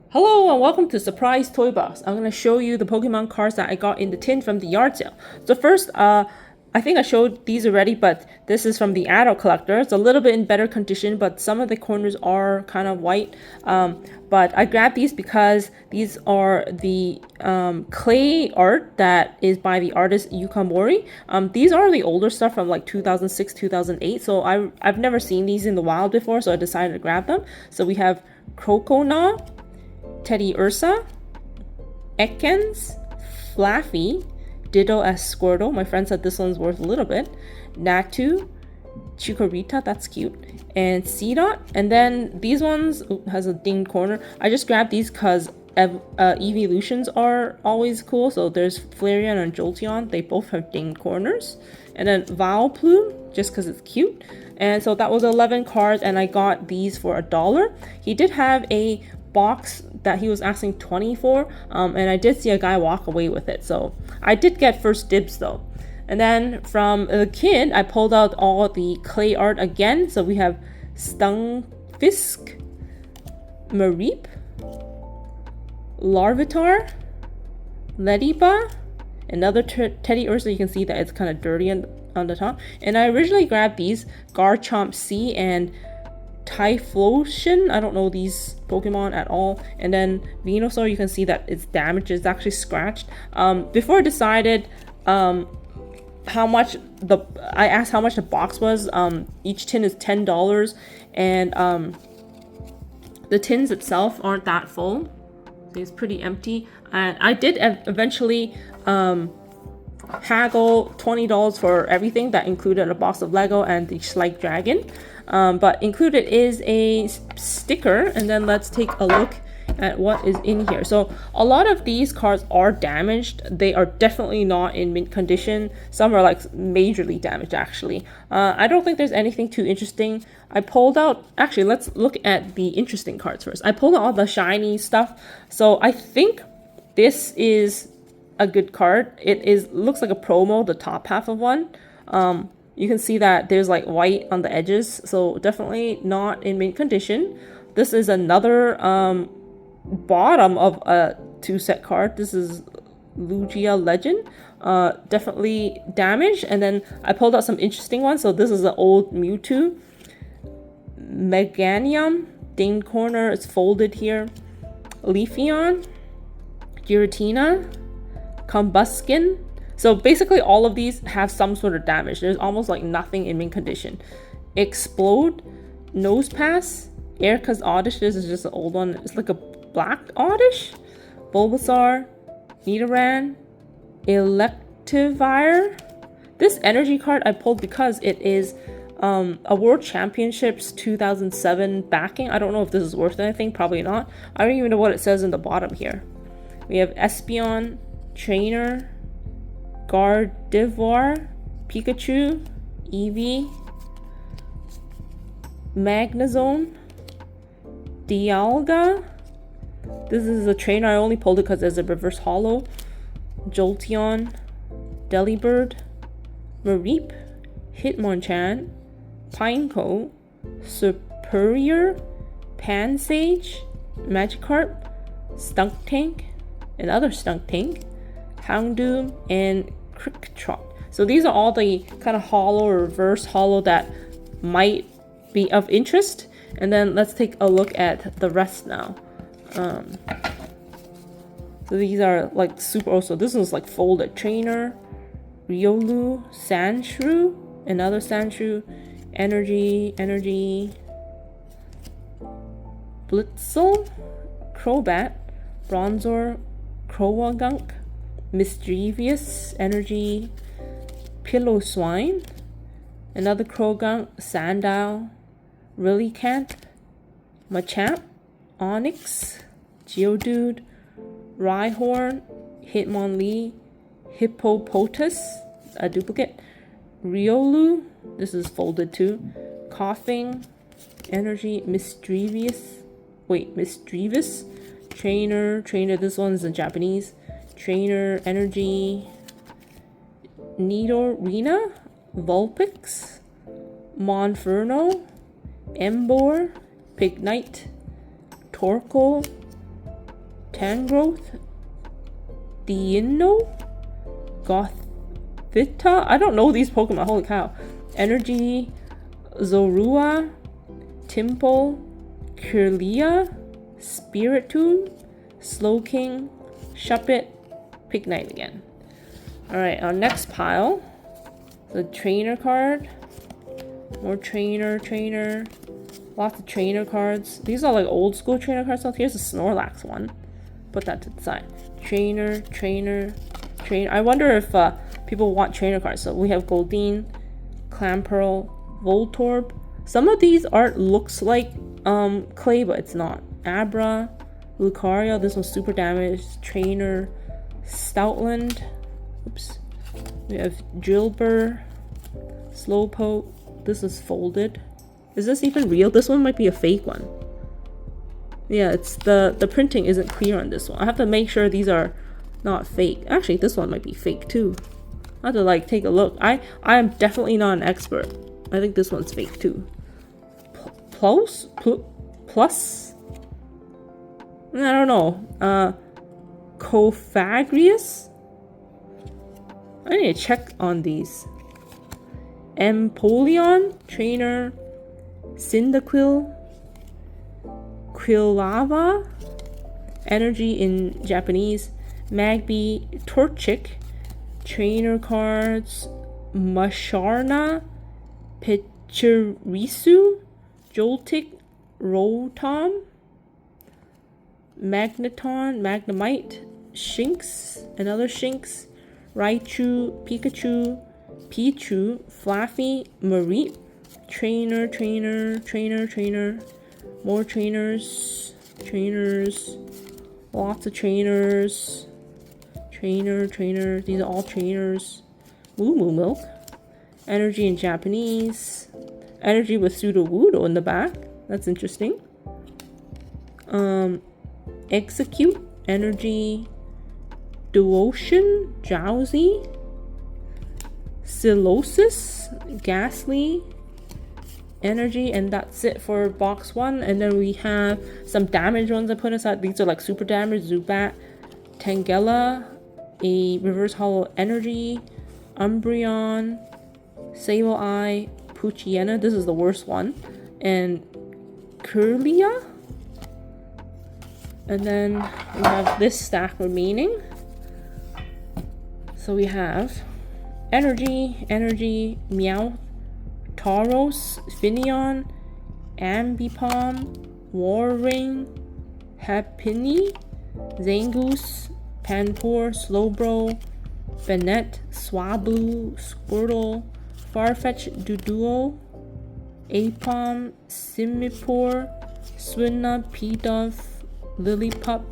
Hello and welcome to Surprise Toy Box. I'm going to show you the Pokemon cards that I got in the tin from the yard sale. So first, I think I showed these already, but this is from the adult collector. It's a little bit in better condition, but some of the corners are kind of white. But I grabbed these because these are the clay art that is by the artist Yuka Mori. These are the older stuff from like 2006, 2008. So I've never seen these in the wild before, so I decided to grab them. So we have Crocona, Teddy Ursa, Ekans, Flaffy, ditto as Squirtle. My friend said this one's worth a little bit. Natu, Chikorita, that's cute, and Seedot. And then these ones has a dinged corner. I just grabbed these because evolutions are always cool. So there's Flareon and Jolteon. They both have dinged corners. And then Vileplume, just because it's cute. And so that was 11 cards, and I got these for $1. He did have a box that he was asking 20 for, and I did see a guy walk away with it, so I did get first dibs though. And then from the kid, I pulled out all the clay art again. So we have Stunfisk, Mareep, Larvitar, Lediba, another Teddy Ursa. You can see that it's kind of dirty on the top. And I originally grabbed these Garchomp C and Typhlosion. I don't know these Pokemon at all. And then Venusaur, you can see that it's damaged. It's actually scratched. Before I decided how much I asked how much the box was. Each tin is $10, and the tins itself aren't that full. So it's pretty empty. And I did eventually haggle $20 for everything. That included a box of Lego and the Schleich Dragon. But included is a sticker, and then let's take a look at what is in here. So a lot of these cards are damaged. They are definitely not in mint condition. Some are like majorly damaged actually. I don't think there's anything too interesting. I pulled out, actually let's look at the interesting cards first. I pulled out all the shiny stuff. So I think this is a good card. Looks like a promo, the top half of one. You can see that there's like white on the edges, so definitely not in mint condition. This is another bottom of a 2-set card. This is Lugia Legend. Definitely damaged. And then I pulled out some interesting ones. So this is an old Mewtwo. Meganium, dinged corner, it's folded here. Leafeon, Giratina, Combuskin. So basically all of these have some sort of damage. There's almost like nothing in mint condition. Explode, Nosepass, Erica's Oddish. This is just an old one. It's like a black Oddish. Bulbasaur, Nidoran, Electivire. This energy card I pulled because it is a World Championships 2007 backing. I don't know if this is worth anything. Probably not. I don't even know what it says in the bottom here. We have Espeon, Trainer, Gardevoir, Pikachu, Eevee, Magnezone, Dialga. This is a trainer. I only pulled it because there's a reverse holo. Jolteon, Delibird, Mareep, Hitmonchan, Pineco, Superior, Pansage, Magikarp, Stuntank, another Stuntank, Houndoom, and Cricktrot. So these are all the kind of holo or reverse holo that might be of interest. And then let's take a look at the rest now. So these are like super also. This one's like folded. Trainer, Riolu, Sandshrew, another Sandshrew, Energy, Blitzel, Crobat, Bronzor, Crowagunk, Mischievous, Energy, Pillowswine, another Crowgunk, Sandile, Relicanth, Machamp, Onyx, Geodude, Rhyhorn, Hitmonlee, Hippopotas, a duplicate, Riolu, this is folded too, Coughing, Energy, Mischievous, Trainer, this one's in Japanese, Trainer, Energy, Nidorina, Vulpix, Monferno, Emboar, Pignite, Torkoal, Tangrowth, Dino, Gothita. I don't know these Pokemon, holy cow. Energy, Zorua, Timpo, Kirlia, Spiritomb, Slowking, Shuppet, Pignite again. Alright, our next pile. The trainer card. More trainer. Lots of trainer cards. These are like old school trainer cards. So here's a Snorlax one. Put that to the side. Trainer. I wonder if people want trainer cards. So we have Goldeen, Clamperl, Voltorb. Some of these art looks like clay, but it's not. Abra, Lucario. This one's super damaged. Trainer, Stoutland. Oops. We have Drillbur, Slowpoke. This is folded. Is this even real? This one might be a fake one. Yeah, it's the printing isn't clear on this one. I have to make sure these are not fake. Actually, this one might be fake too. I have to like take a look. I am definitely not an expert. I think this one's fake too. Plus? I don't know. Cofagrius? I need to check on these. Empoleon, Trainer, Cyndaquil, Quilava, Energy in Japanese, Magby, Torchic, Trainer cards, Masharna, Pachirisu, Joltik, Rotom, Magneton, Magnemite, Shinx, another Shinx, Raichu, Pikachu, Pichu, Flaffy, Mareep, Trainer, more trainers, lots of trainers, these are all trainers, Moo Milk, Energy in Japanese, Energy with Sudowoodo in the back, that's interesting, Execute, Energy, Duocean, Drowsy, Silosis, Ghastly, Energy, and that's it for box 1. And then we have some damaged ones I put aside. These are like super damaged. Zubat, Tangela, a reverse hollow Energy, Umbreon, Sableye, Poochyena, this is the worst one, and Kirlia. And then we have this stack remaining. So we have Energy, Meowth, Tauros, Finneon, Ambipom, Warring, Happiny, Zangoose, Panpour, Slowbro, Banette, Swablu, Squirtle, Farfetch, Duduo, Apom, Simipour, Swinub, Pidove, Lillipup,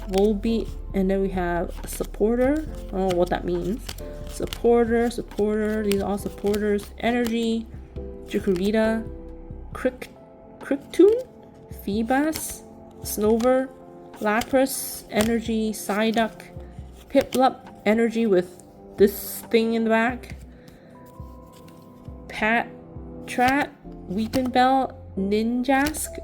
Volbeat, and then we have a supporter. I don't know what that means. Supporter, these are all supporters. Energy, Chikorita, Cricktoon, Feebas, Snover, Lapras, Energy, Psyduck, Piplup, Energy with this thing in the back, Patrat, Weepinbell, Ninjask,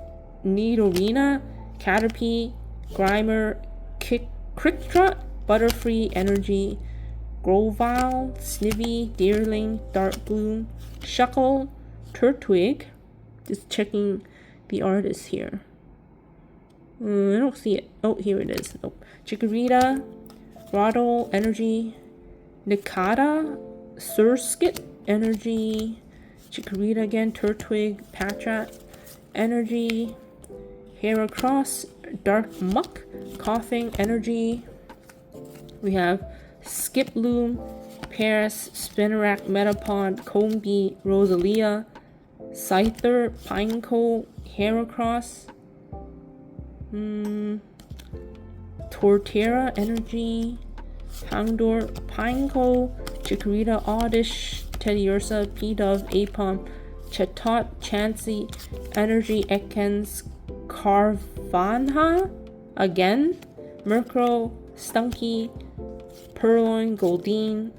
Nidorina, Caterpie, Grimer, Cricktrot, Butterfree, Energy, Grovyle, Snivy, Deerling, Darkbloom, Shuckle, Turtwig. Just checking the artist here. I don't see it. Oh, here it is. Nope. Chikorita, Roddle, Energy, Nikata, Surskit, Energy, Chikorita again, Turtwig, Patrat, Energy, Heracross, Dark Muck, Coughing, Energy. We have Skiploom, Paris, Spinarak, Metapod, Combi, Rosalia, Scyther, Pineco, Heracross, Torterra, Energy, Houndour, Pineco, Chikorita, Oddish, Teddiursa, Pidove, Apom, Chatot, Chansey, Energy, Ekans, Carvanha, again, Murkrow, Stunky, Purloin, Goldeen,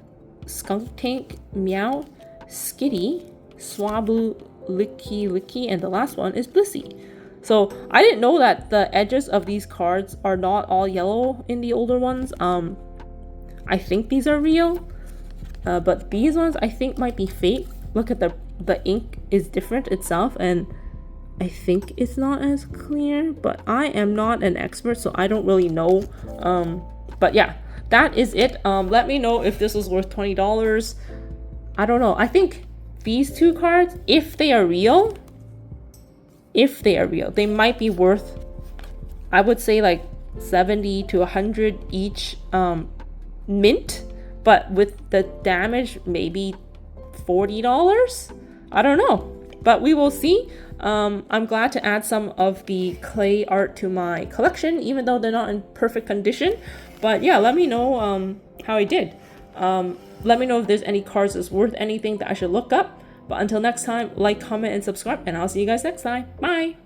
Skunktank, Meow, Skitty, Swablu, Licky, and the last one is Blissey. So I didn't know that the edges of these cards are not all yellow in the older ones. I think these are real, but these ones I think might be fake. Look at the ink is different itself, and I think it's not as clear, but I am not an expert, so I don't really know. But yeah, that is it. Let me know if this was worth $20. I don't know. I think these two cards, if they are real, they might be worth, I would say, like 70 to 100 each mint, but with the damage, maybe $40. I don't know, but we will see. I'm glad to add some of the clay art to my collection, even though they're not in perfect condition. But yeah, let me know how I did. Let me know if there's any cards that's worth anything that I should look up. But until next time, like, comment, and subscribe, and I'll see you guys next time. Bye!